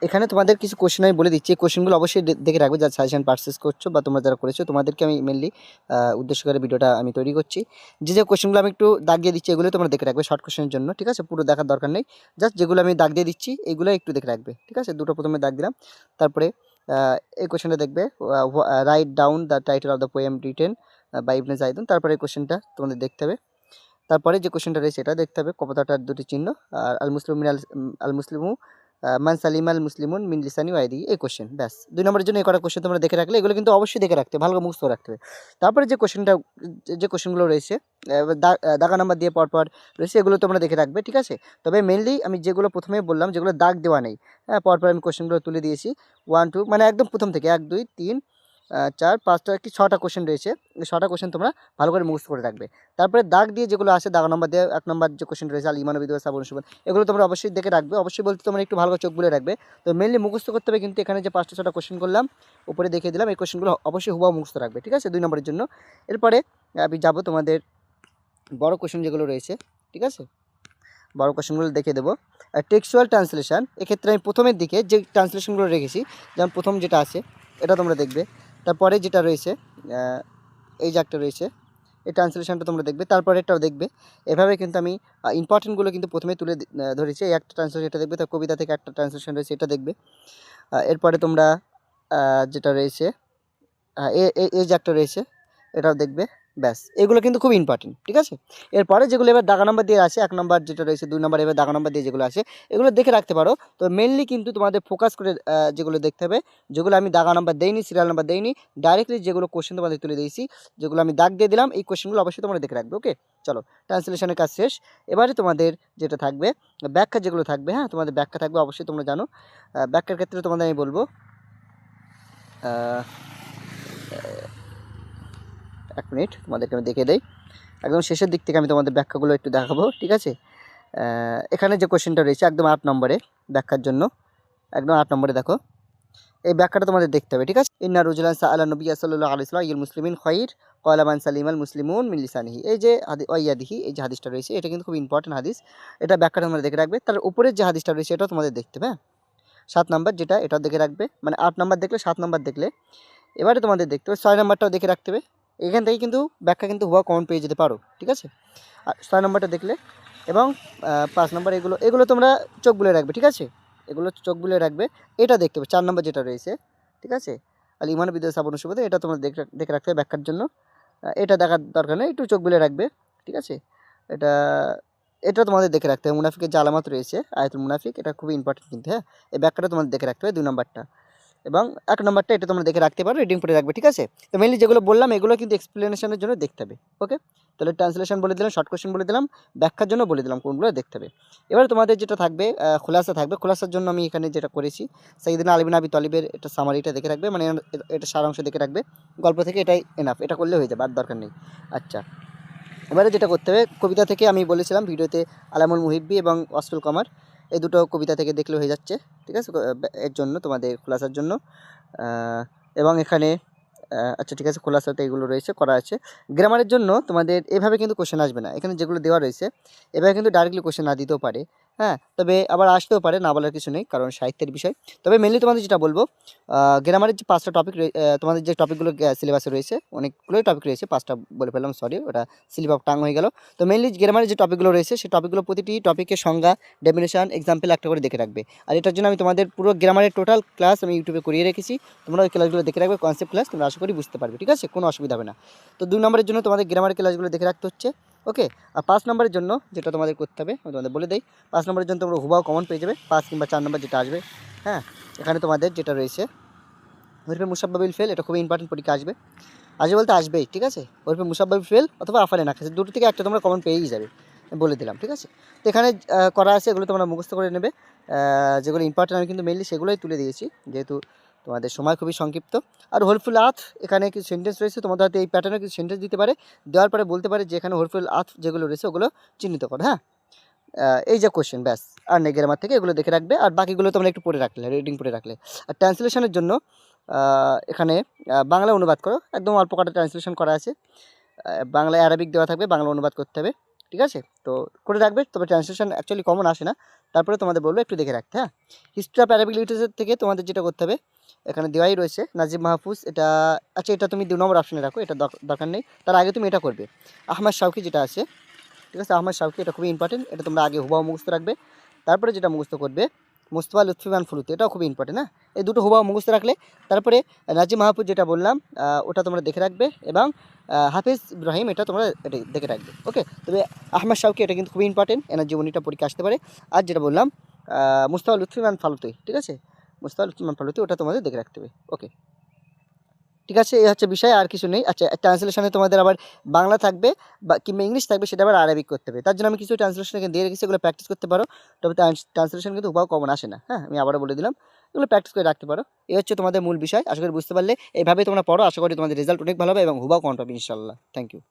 এখানে তোমাদের কিছু কোশ্চেন আমি বলে দিচ্ছি। এই কোশ্চেনগুলো অবশ্যই দেখে রাখবে যারা সাজেশন পারচেস করছো বা তোমরা যারা করেছো, তোমাদেরকে আমি মেনলি উদ্দেশ্য করে ভিডিওটা আমি তৈরি করছি। যে কোশ্চেনগুলো আমি একটু দাগ দিয়ে দিচ্ছি এগুলো তোমরা দেখে রাখবে শর্ট কোশ্চেনের জন্য, ঠিক আছে? পুরো দেখার দরকার নেই, জাস্ট যেগুলো আমি দাগ দিয়ে দিচ্ছি এগুলো একটু দেখে রাখবে, ঠিক আছে? দুটো প্রথমে দাগ দিলাম। তারপরে এই কোশ্চেনটা দেখবে, write down the title of the poem written by Ibn Zaydun. তারপরে এই কোশ্চেনটা তোমাদের দেখতে হবে। তারপরে যে কোশ্চেনটা রয়েছে এটা দেখতে হবে, কপোতাটার দুটি চিহ্ন, আর আল মুসলিম আল মুসলিমু মান সালিম আল মুসলিমুন মিন লিসানি ওয়াইদি, এই কোশ্চেন। ব্যাস 2 নম্বরের জন্য এই কটা কোশ্চেন তোমরা দেখে রাখলে, এগুলো কিন্তু অবশ্যই দেখে রাখতে হবে, ভালো করে মুখস্থ রাখতে হবে। তারপরে যে কোশ্চেনটা, যে কোশ্চেনগুলো রয়েছে দাগা নাম্বার দিয়ে পরপর রয়েছে, এগুলো তোমরা দেখে রাখবে, ঠিক আছে? তবে মেনলি আমি যেগুলো প্রথমে বললাম, যেগুলো দাগ দেওয়া নেই, হ্যাঁ, পরপর আমি কোশ্চেনগুলো তুলে দিয়েছি 1 2, মানে একদম প্রথম থেকে 1 2 3 4 5টা কি 6টা কোশ্চেন রয়েছে। এই 6টা কোশ্চেন তোমরা ভালো করে মুখস্থ করে রাখবে। তারপরে দাগ দিয়ে যেগুলো আছে, দাগ নম্বর দিয়ে 1 নম্বর যে কোশ্চেন রয়েছে আল ইমান বিদ সাবুন সুবন, এগুলো তোমরা অবশ্যই দেখে রাখবে। অবশ্যই বলতে তোমরা একটু ভালো করে চোখ বুলে রাখবে। তো মেনলি মুখস্থ করতে হবে, কিন্তু এখানে যে 5টা 6টা কোশ্চেন করলাম উপরে দেখিয়ে দিলাম, এই কোশ্চেনগুলো অবশ্যই হুবহু মুখস্থ রাখবে, ঠিক আছে? 2 নম্বরের জন্য। এরপরে আমি যাবো তোমাদের বড় কোশ্চেন যেগুলো রয়েছে, ঠিক আছে? বড় কোশ্চেনগুলো দেখিয়ে দেবো। টেক্সচুয়াল ট্রান্সলেশন, এক্ষেত্রে আমি প্রথমের দিকে যে ট্রান্সলেশনগুলো রেখেছি, যেমন প্রথম যেটা আছে এটা তোমরা দেখবে। তারপরে যেটা রয়েছে এই যে একটা রয়েছে, এই ট্রান্সলেশনটা তোমরা দেখবে, তারপরে এটাও দেখবে। এভাবে কিন্তু আমি ইম্পর্টেন্টগুলো কিন্তু প্রথমে তুলে ধরেছি। এই একটা ট্রান্সলেশন এটা দেখবে, তার কবিতা থেকে একটা ট্রান্সলেশন রয়েছে এটা দেখবে। এরপরে তোমরা যেটা রয়েছে এই যে একটা রয়েছে এটাও দেখবে। ব্যাস, এগুলো কিন্তু খুব ইম্পর্টেন্ট, ঠিক আছে? এরপরে যেগুলো এবার দাগা নাম্বার দিয়ে আছে, 1 নম্বর যেটা রয়েছে, 2 নম্বর এবার দাগা নাম্বার দিয়ে যেগুলো আছে এগুলো দেখে রাখতে পারো। তো মেনলি কিন্তু তোমাদের ফোকাস করে যেগুলো দেখতে হবে, যেগুলো আমি দাগা নাম্বার দেইনি, সিরিয়াল নাম্বার দেইনি, ডাইরেক্টলি যেগুলো কোশ্চেন তোমাদের তুলে দিয়েছি, যেগুলো আমি দাগ দিয়ে দিলাম, এই কোশ্চেনগুলো অবশ্যই তোমরা দেখে রাখবে। ওকে, চলো, ট্রান্সলেশনের কাজ শেষ। এবারে তোমাদের যেটা থাকবে ব্যাখ্যা, যেগুলো থাকবে, হ্যাঁ, তোমাদের ব্যাখ্যা থাকবে, অবশ্যই তোমরা জানো। ব্যাখ্যার ক্ষেত্রে তোমাদের আমি বলবো 1 মিনিট তোমাদেরকে আমি দেখিয়ে দেই। একদম শেষের দিক থেকে আমি তোমাদের ব্যাখ্যাগুলো একটু দেখাবো, ঠিক আছে? এখানে যে কোশ্চেনটা রয়েছে একদম 8 নম্বরে, ব্যাখ্যার জন্য একদম 8 নম্বরে দেখো, এই ব্যাখ্যাটা তোমাদের দেখতে হবে, ঠিক আছে? ইন্না রুজুলান সাআলা নবী সাল্লাল্লাহু আলাইহি ওয়াসাল্লাম ইল মুসলিমিন খায়র ক্বালা মান সালিমাল মুসলিমুন মিন লিসানিহি, এই যে ওয়াইয়াদিহি, এই যে হাদিসটা রয়েছে এটা কিন্তু খুব ইম্পর্টেন্ট হাদিস। এটা ব্যাখ্যাটা তোমরা দেখে রাখবে। তার উপরের যে হাদিসটা রয়েছে এটাও তোমাদের দেখতে হবে, হ্যাঁ? 7 নম্বর যেটা, এটাও দেখে রাখবে। মানে 8 নম্বর দেখলে, 7 নম্বর দেখলে, এবারে তোমাদের দেখতে হবে 6 নম্বরটাও দেখে রাখতে হবে। এখান থেকে কিন্তু ব্যাখ্যা কিন্তু হুবহু কমন পেয়ে যেতে পারো, ঠিক আছে? আর 6 নম্বরটা দেখলে, এবং 5 নম্বর, এগুলো এগুলো তোমরা চোখ বুলে রাখবে, ঠিক আছে? এগুলো চোখ বুলে রাখবে। এটা দেখতে হবে 4 নম্বর যেটা রয়েছে, ঠিক আছে? আল ইমান বিদ সাবুন সুবতে, এটা তোমরা দেখে রাখতে হবে ব্যাখ্যার জন্য। এটা দেখার দরকার নেই, একটু চোখ বুলে রাখবে, ঠিক আছে? এটা এটা তোমাদের দেখে রাখতে হবে। মুনাফিকের যে আলামত রয়েছে, আয়াতুল মুনাফিক, এটা খুবই ইম্পর্টেন্ট কিন্তু, হ্যাঁ? এই ব্যাখ্যাটা তোমাদের দেখে রাখতে হবে 2 নম্বরটা, এবং 1 নম্বরটা এটা তোমরা দেখে রাখতে পারো, রিডিং করে রাখবে, ঠিক আছে? তো মেনলি যেগুলো বললাম এগুলো কিন্তু এক্সপ্লেনেশনের জন্য দেখতে হবে। ওকে, তাহলে ট্রান্সলেশন বলে দিলাম, শর্ট কোশ্চেন বলে দিলাম, ব্যাখ্যার জন্য বলে দিলাম কোনগুলো দেখতে হবে। এবার তোমাদের যেটা থাকবে খোলাসা থাকবে। খোলাসার জন্য আমি এখানে যেটা করেছি, সাইয়্যিদনা আলী বিন আবি তালিবের এটা সামারিটা দেখে রাখবে, মানে এটা সারাংশ দেখে রাখবে। গল্প থেকে এটাই এনাফ, এটা করলে হয়ে যাবে, আর দরকার নেই। আচ্ছা, এবারে যেটা করতে হবে, কবিতা থেকে আমি বলেছিলাম ভিডিওতে, আলামুল মুহিব্বি এবং ওয়াসফুল কমার, এই দুটো কবিতা থেকে দেখলে হয়ে যাচ্ছে, ঠিক আছে? এর জন্য তোমাদের খোলাসার জন্য। এবং এখানে আচ্ছা, ঠিক আছে, খোলাসাতে এগুলো রয়েছে করা আছে। গ্রামারের জন্য তোমাদের এভাবে কিন্তু কোশ্চেন আসবে না, এখানে যেগুলো দেওয়া রয়েছে এভাবে কিন্তু ডাইরেক্টলি কোশ্চেন না দিতেও পারে, হ্যাঁ? তবে আবার আসতেও পারে, না বলার কিছু নেই, কারণ সাহিত্যের বিষয়। তবে মেনলি তোমাদের যেটা বলবো, গ্রামারের যে 5টা টপিক, তোমাদের যে টপিকগুলো সিলেবাসে রয়েছে, অনেকগুলোই টপিক রয়েছে, 5টা বলে ফেললাম, সরি, ওটা স্লিপ অফ টাং হয়ে গেল। তো মেনলি গ্রামারের যে টপিকগুলো রয়েছে সেই টপিকগুলো, প্রতিটি টপিকের সংজ্ঞা, ডেফিনেশন, এক্সাম্পল একটা করে দেখে রাখবে। আর এটার জন্য আমি তোমাদের পুরো গ্রামারের টোটাল ক্লাস আমি ইউটিউবে করিয়ে রেখেছি, তোমরা ওই ক্লাসগুলো দেখে রাখবে, কনসেপ্ট ক্লাস, তোমরা আশা করি বুঝতে পারবে, ঠিক আছে? কোনো অসুবিধা হবে না। তো 2 নম্বরের জন্য তোমাদের গ্রামারের ক্লাসগুলো দেখে রাখতে হচ্ছে। ওকে, আর 5 নম্বরের জন্য যেটা তোমাদের করতে হবে আমি তোমাদের বলে দেই। 5 নম্বরের জন্য তোমরা হুবহু কমন পেয়ে যাবে, 5 কিংবা 4 নম্বর যেটা আসবে, হ্যাঁ? এখানে তোমাদের যেটা রয়েছে হরফে মুসাব্বাবিল ফেল, এটা খুবই ইম্পর্টেন্ট, পরীক্ষা আসবে। আসবে বলতে আসবেই, ঠিক আছে? হরফে মুসাব্বাবিল ফেল অথবা আফালে নাকাস, দুটো থেকে একটা তোমরা কমন পেয়েই যাবে, আমি বলে দিলাম, ঠিক আছে? তো এখানে করা আছে, এগুলো তোমরা মুখস্থ করে নেবে। যেগুলো ইম্পর্টেন্ট আমি কিন্তু মেনলি সেগুলোই তুলে দিয়েছি, যেহেতু তোমাদের সময় খুবই সংক্ষিপ্ত। আর হরফুল আত, এখানে কিছু সেন্টেন্স রয়েছে, তোমাদের হাতে এই প্যাটার্নে কিছু সেন্টেন্স দিতে পারে, দেওয়ার পরে বলতে পারে যে এখানে হরফুল আত যেগুলো রয়েছে ওগুলো চিহ্নিত করো, হ্যাঁ? এই যে কোশ্চেন, ব্যাস, আর নেই গ্রামার থেকে, এগুলো দেখে রাখবে। আর বাকিগুলো তোমরা একটু পড়ে রাখলে, রিডিং পড়ে রাখলে। আর ট্রান্সলেশনের জন্য এখানে বাংলা অনুবাদ করো, একদম অল্প কটা ট্রান্সলেশন করা আছে, বাংলায় আরবিক দেওয়া থাকবে, বাংলা অনুবাদ করতে হবে, ঠিক আছে? তো করে রাখবে, তবে ট্রান্সলেশন অ্যাকচুয়ালি কমন আসে না, তারপরে তোমাদের বলবো একটু দেখে রাখতে। হ্যাঁ, হিস্ট্রি অফ অ্যারাবিক লিটারেচার থেকে তোমাদের যেটা করতে হবে, এখানে দেওয়াই রয়েছে নাজিব মাহফুজ, এটা আচ্ছা এটা তুমি 2 নম্বর অপশনে রাখো, এটা দরকার নেই, তার আগে তুমি এটা করবে আহমদ শাউকি যেটা আছে, ঠিক আছে? আহমদ শাউকি এটা খুবই ইম্পর্টেন্ট, এটা তোমরা আগে হুবাহু মুখস্থ রাখবে। তারপরে যেটা মুখস্থ করবে মুস্তফা লুৎফি খান ফুলুতি, এটাও খুবই ইম্পর্টেন্ট। হ্যাঁ, এই দুটো হুবাহু মুখস্থ রাখলে তারপরে নাজিম মাহফুজ যেটা বললাম ওটা তোমরা দেখে রাখবে, এবং হাফিজ ইব্রাহিম এটা তোমরা এটা দেখে রাখবে। ওকে, তবে আহমদ শাউকি এটা কিন্তু খুবই ইম্পর্টেন্ট, এনার জীবনীটা পরীক্ষা আসতে পারে। আর যেটা বললাম মুস্তফা লুৎফি খান ফালুতি, ঠিক আছে? মুস্তফা লুৎফি খান ফালুতি ওটা তোমাদের দেখে রাখতে হবে। ওকে, ঠিক আছে, এই হচ্ছে বিষয়, আর কিছু নেই। আচ্ছা, ট্রান্সলেশনে তোমাদের আবার বাংলা থাকবে বা কিংবা ইংলিশ থাকবে, সেটা আবার আরবিক করতে হবে। তার জন্য আমি কিছু ট্রান্সলেশন এখানে দিয়ে রেখেছি, এগুলো প্র্যাকটিস করতে পারো। তবে ট্রান্সলেশন কিন্তু হুবাহু কমন আসে না। হ্যাঁ, আমি আবারও বলে দিলাম, এগুলো প্র্যাকটিস করে রাখতে পারো। এই হচ্ছে তোমাদের মূল বিষয়, আশা করি বুঝতে পারলে। এইভাবে তোমরা পড়ো, আশা করি তোমাদের রেজাল্ট অনেক ভালো হবে এবং হুবাহু কমন পাবে ইনশাল্লাহ। Thank you.